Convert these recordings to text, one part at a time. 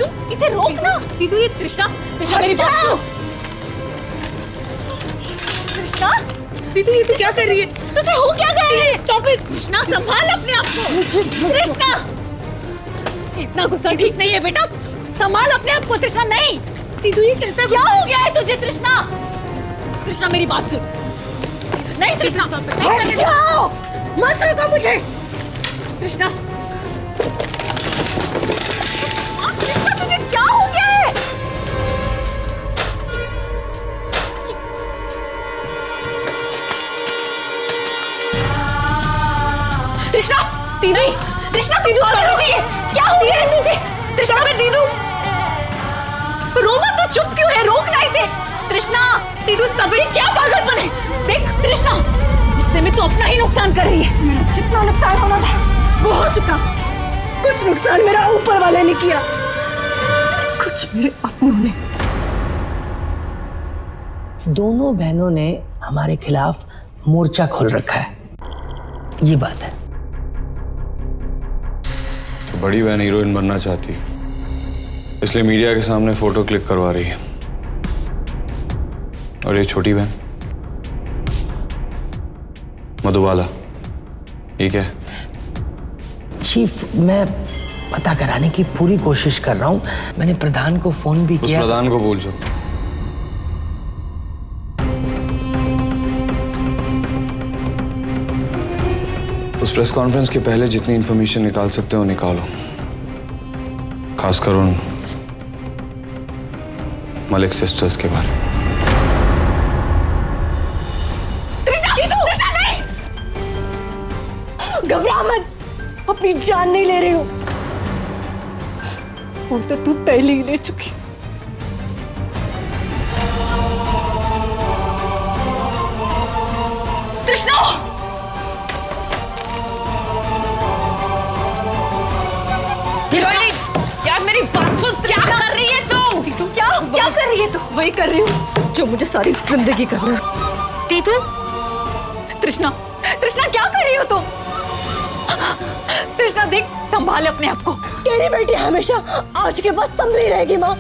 दीदू इसे रोक ना। दीदू ये तृष्णा मेरी बात। तृष्णा दीदू ये तू क्या कर रही है? तुझे हो क्या गया है? स्टॉप इट तृष्णा, संभाल अपने आप को। तृष्णा इतना गुस्सा ठीक नहीं है बेटा, संभाल अपने आप को। तृष्णा नहीं। दीदू ये कैसा क्या हो गया है तुझे? तृष्णा तृष्णा मेरी बात सुन। नहीं तृष्णा हट जाओ, मत रोको मुझे। तृष्णा तृष्णा तुझे क्या हो गया है? तृष्णा दीदू, तृष्णा दीदू क्या हो गई है? क्या हो गया है तुझे? तृष्णा मैं दीदू रो मत, तो चुप क्यों है? रोक ना इसे। तृष्णा दीदू सबरी क्या पागलपन है? देख तृष्णा गुस्से में तू अपना ही नुकसान कर रही है। मेरा जितना नुकसान होना था वो हो चुका। कुछ नुकसान मेरा ऊपर वाले ने किया, कुछ मेरे अपनों ने। दोनों बहनों ने हमारे खिलाफ मोर्चा खोल रखा है, ये बात है। तो बड़ी बहन हीरोइन बनना चाहती है, इसलिए मीडिया के सामने फोटो क्लिक करवा रही है। और ये छोटी बहन मधुबाला, ये क्या है? चीफ, मैं पता कराने की पूरी कोशिश कर रहा हूँ। मैंने प्रधान को फोन भी किया। उस प्रधान को भूल जाओ। उस प्रेस कॉन्फ्रेंस के पहले जितनी इंफॉर्मेशन निकाल सकते हो निकालो, खासकर उन मलिक सिस्टर्स के बारे में। घबरा मत, अपनी जान नहीं ले रही हो। फूल तो तू पहले ही ले चुकी। कृष्णा यार मेरी बात सुन। क्या कर रही है तू? क्या कर रही है तू? वही कर रही हूँ जो मुझे सारी जिंदगी करना है। तीतू तृष्णा क्या कर रही हो तुम? तृष्णा देख, संभाल अपने आप को। तेरी बेटी हमेशा आज के बाद संभली रहेगी माँ।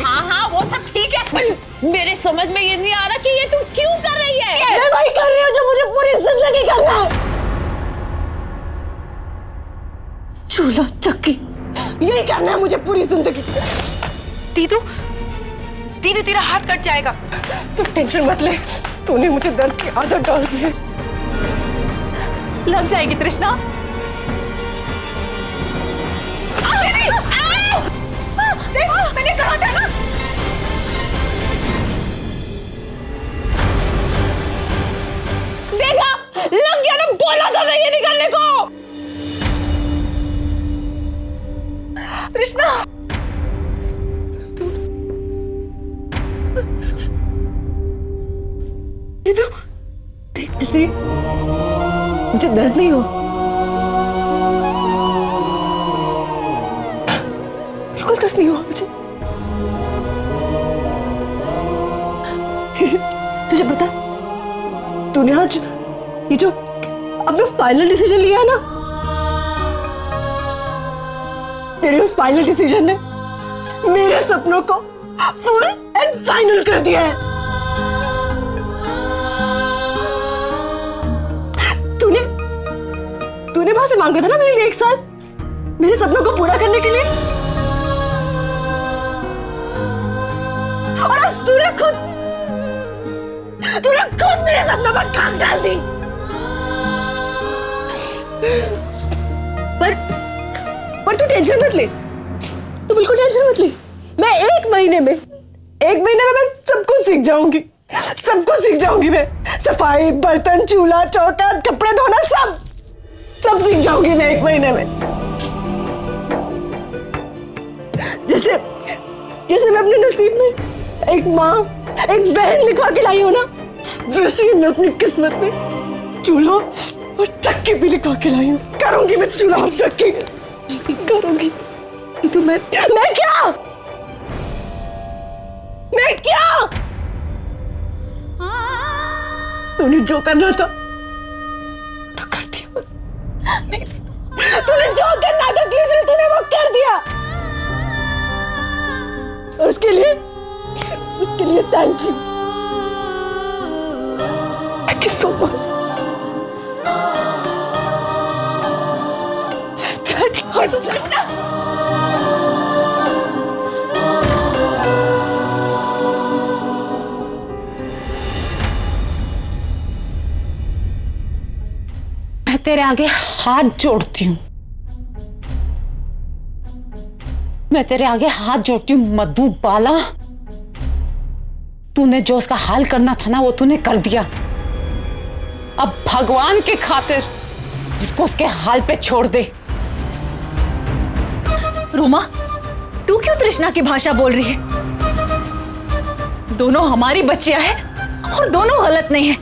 हाँ वो सब ठीक है, पर मेरे समझ में ये नहीं आ रहा कि ये तू क्यों कर रही है? मैं वही कर रही हूँ जो मुझे पूरी जिंदगी करना है। चूल्हा चक्की यही करना है मुझे पूरी जिंदगी। दीदू तेरा हाथ कट जाएगा। तू टेंशन मत ले, तूने मुझे दर्द की आदत डाल दी है। लग जाएगी तृष्णा। देख, मैंने कहा था ना। देखा, लग गया ना, बोला था ना ये निकालने को। तृष्णा देख, किसी मुझे दर्द नहीं हो। बिल्कुल दर्द नहीं हुआ मुझे। तुझे पता, तूने आज ये जो अपना फाइनल डिसीजन लिया है ना, तेरे उस फाइनल डिसीजन ने मेरे सपनों को फुल एंड फाइनल कर दिया है। तूने वहां से मांगा था ना मेरे लिए 1 साल मेरे सपनों को पूरा करने के लिए, और आज तूने खुद मेरे सपनों पर खाक डाल दी। पर तू टेंशन मत ले, तू बिल्कुल टेंशन मत ले। मैं एक महीने में मैं सब कुछ सीख जाऊंगी। मैं सफाई, बर्तन, चूल्हा चौका, कपड़े धोना, सब सीख जाऊंगी मैं 1 महीने में। जैसे मैं अपने नसीब में एक माँ, एक बहन लिखवा के लाई हूं ना, वैसे ही मैं अपनी किस्मत में चूल्हा और चक्की भी लिखवा के लाई हूं। करूंगी मैं चूल्हा और चक्की, करूंगी। तो मैं क्या तूने जो करना था तो कर दिया। नहीं, तूने जो करना था किसी तूने वो थैंक यू सो मच। चल तो चल ना। मैं तेरे आगे हाथ जोड़ती हूँ, मैं तेरे आगे हाथ जोड़ती हूँ मधुबाला। तूने जो उसका हाल करना था ना वो तूने कर दिया। अब भगवान की खातिर उसको उसके हाल पे छोड़ दे। रोमा, तू क्यों तृष्णा की भाषा बोल रही है? दोनों हमारी बच्चियां हैं और दोनों गलत नहीं है।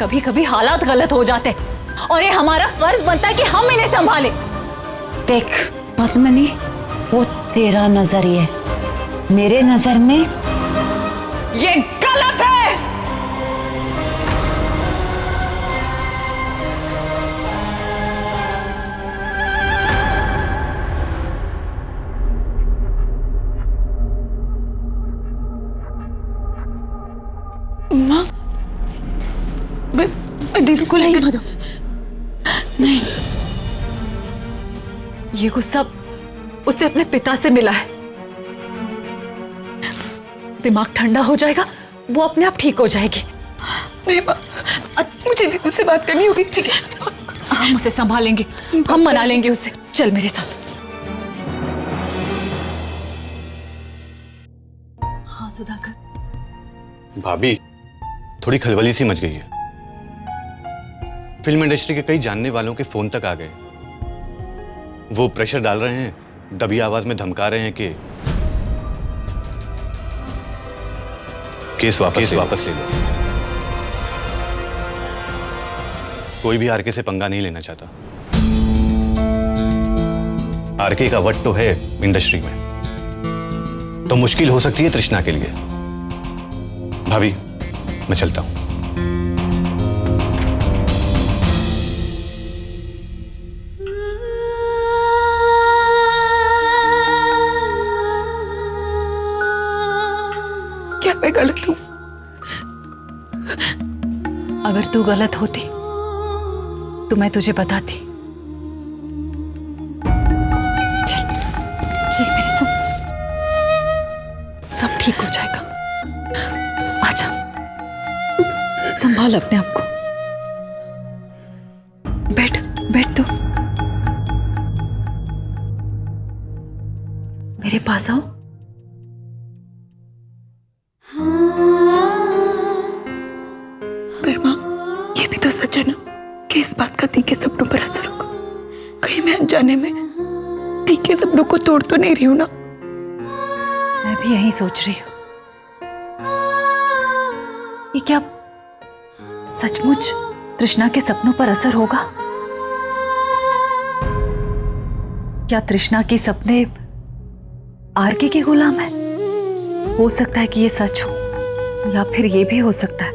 कभी कभी हालात गलत हो जाते और ये हमारा फर्ज बनता है कि हम इन्हें संभालें। देख पद्मिनी, वो तेरा नजरिया है, मेरे नजर में ये गलत है। माँ, मैं दीदी को लेके आ जाओ। नहीं, ये गुस्सा उसे अपने पिता से मिला है। दिमाग ठंडा हो जाएगा, वो अपने आप ठीक हो जाएगी। नहीं माँ, मुझे दीदी से बात करनी होगी। ठीक है, हम उसे संभालेंगे, हम मना लेंगे उसे। चल मेरे साथ। हाँ सुधाकर। भाभी, थोड़ी खलबली सी मच गई है। फिल्म इंडस्ट्री के कई जानने वालों के फोन तक आ गए। वो प्रेशर डाल रहे हैं, दबी आवाज में धमका रहे हैं कि केस वापस ले लो। कोई भी आरके से पंगा नहीं लेना चाहता। आरके का वट तो है इंडस्ट्री में, तो मुश्किल हो सकती है तृष्णा के लिए। भाभी, मैं चलता हूं। क्या मैं गलत हूँ? अगर तू गलत होती तो मैं तुझे बताती। चल चल मेरे साथ, सब ठीक हो जाएगा। आजा, संभाल अपने आप को। बैठ बैठ तू मेरे पास आओ। पर माँ, ये भी तो सच है ना कि इस बात का दी के सपनों पर असर होगा। कहीं मैं अनजाने में दी के सपनों को तोड़ तो नहीं रही हूँ ना? मैं भी यही सोच रही हूँ। ये क्या सचमुच तृष्णा के सपनों पर असर होगा? क्या तृष्णा के सपने आरके के गुलाम है? हो सकता है कि ये सच हो, या फिर ये भी हो सकता है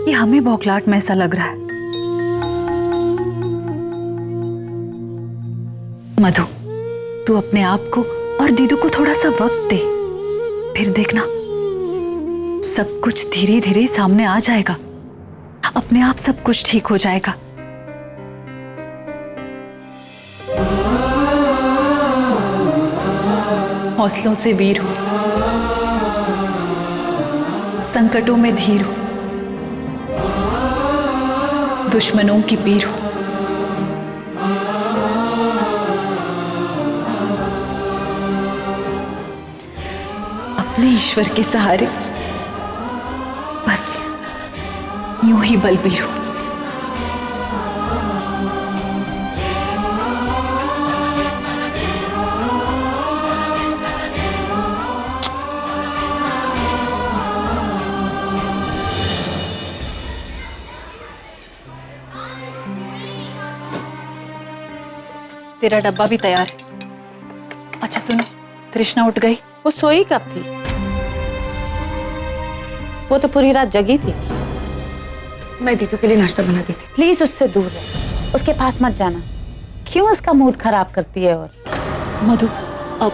कि हमें बौखलाहट में ऐसा लग रहा है। मधु, तू अपने आप को और दीदू को थोड़ा सा वक्त दे, फिर देखना सब कुछ धीरे धीरे सामने आ जाएगा। अपने आप सब कुछ ठीक हो जाएगा। हौसलों से वीर हो, संकटों में धीर हो, दुश्मनों की पीर हो। अपने ईश्वर के सहारे बस यूं ही बलबीर हो। तेरा डब्बा भी तैयार है। अच्छा सुनो, तृष्णा उठ गई? वो सोई कब थी? वो तो पूरी रात जगी थी। मैं दीदू के लिए नाश्ता बनाती थी। प्लीज उससे दूर रह, उसके पास मत जाना। क्यों उसका मूड खराब करती है? और मधु, अब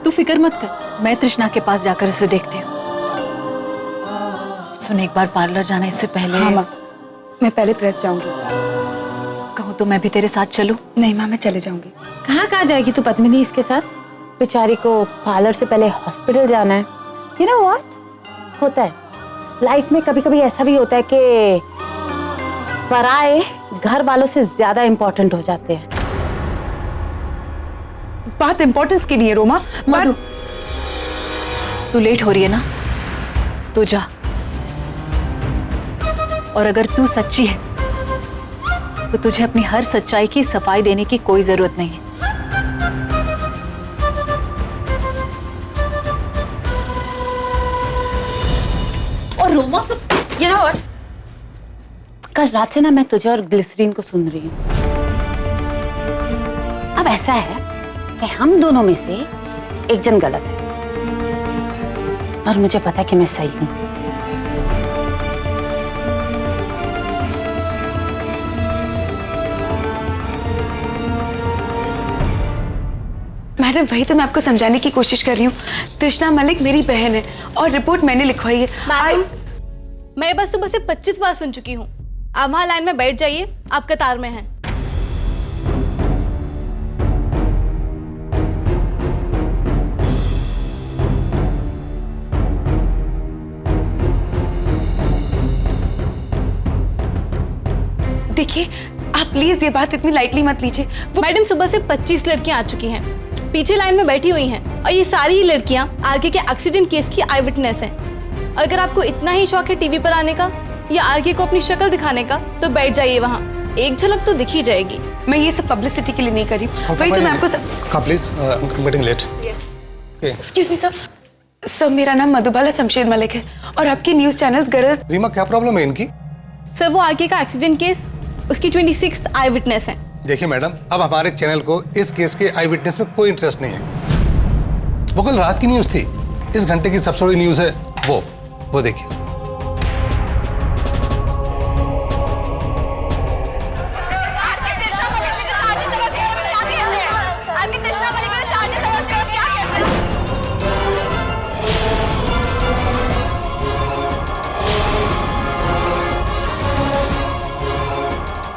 तू फिक्र मत कर। मैं तृष्णा के पास जाकर उसे देखती हूँ। सुन, एक बार पार्लर जाना इससे पहले। हाँ माँ, मैं पहले प्रेस जाऊंगी। कहूँ तो मैं भी तेरे साथ चलूं? नहीं माँ, मैं चले जाऊंगी। कहाँ जाएगी तू पद्मिनी इसके साथ? बेचारी को पार्लर से पहले हॉस्पिटल जाना है। यू नो व्हाट होता है लाइफ में, कभी कभी ऐसा भी होता है कि पराए घर वालों से ज्यादा इंपॉर्टेंट हो जाते हैं। बात इंपॉर्टेंस की नहीं है रोमा। मधु, तू लेट हो रही है ना, तू जा। और अगर तू सच्ची है तो तुझे अपनी हर सच्चाई की सफाई देने की कोई जरूरत नहीं है। और रोमा, You know what? कल रात से ना मैं तुझे और ग्लिसरीन को सुन रही हूँ। अब ऐसा है कि हम दोनों में से एक जन गलत है और मुझे पता है कि मैं सही हूँ। मैडम, वही तो मैं आपको समझाने की कोशिश कर रही हूँ। तृष्णा मलिक मेरी बहन है और रिपोर्ट मैंने लिखवाई है। मैडम, मैं बस सुबह से 25 बार सुन चुकी हूँ। आप वहाँ लाइन में बैठ जाइए, आप कतार में हैं। देखिए, आप प्लीज ये बात इतनी लाइटली मत लीजिए। मैडम, सुबह से 25 लड़कियां आ चुकी हैं, पीछे लाइन में बैठी हुई हैं और ये सारी ही लड़कियां आरके के एक्सीडेंट केस की आई विटनेस हैं। और अगर आपको इतना ही शौक है टीवी पर आने का या आरके को अपनी शक्ल दिखाने का, तो बैठ जाइए वहाँ, एक झलक तो दिख ही जाएगी। मैं ये सब पब्लिसिटी के लिए नहीं कर रही हूँ। वही तो मैं आपको please, getting late. Excuse me sir. Sir, मेरा नाम मधुबाला शमशेर मलिक है और आपकी न्यूज चैनल गलत। रीमा, क्या प्रॉब्लम है इनकी? सर, वो आरके का एक्सीडेंट केस, उसकी 26th आई विटनेस है। देखिए मैडम, अब हमारे चैनल को इस केस के आई विटनेस में कोई इंटरेस्ट नहीं है। वो कल रात की न्यूज थी, इस घंटे की सबसे बड़ी न्यूज है वो देखिए।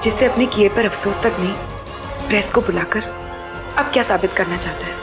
जिससे अपने किए पर अफसोस तक नहीं, प्रेस को बुलाकर अब क्या साबित करना चाहता है?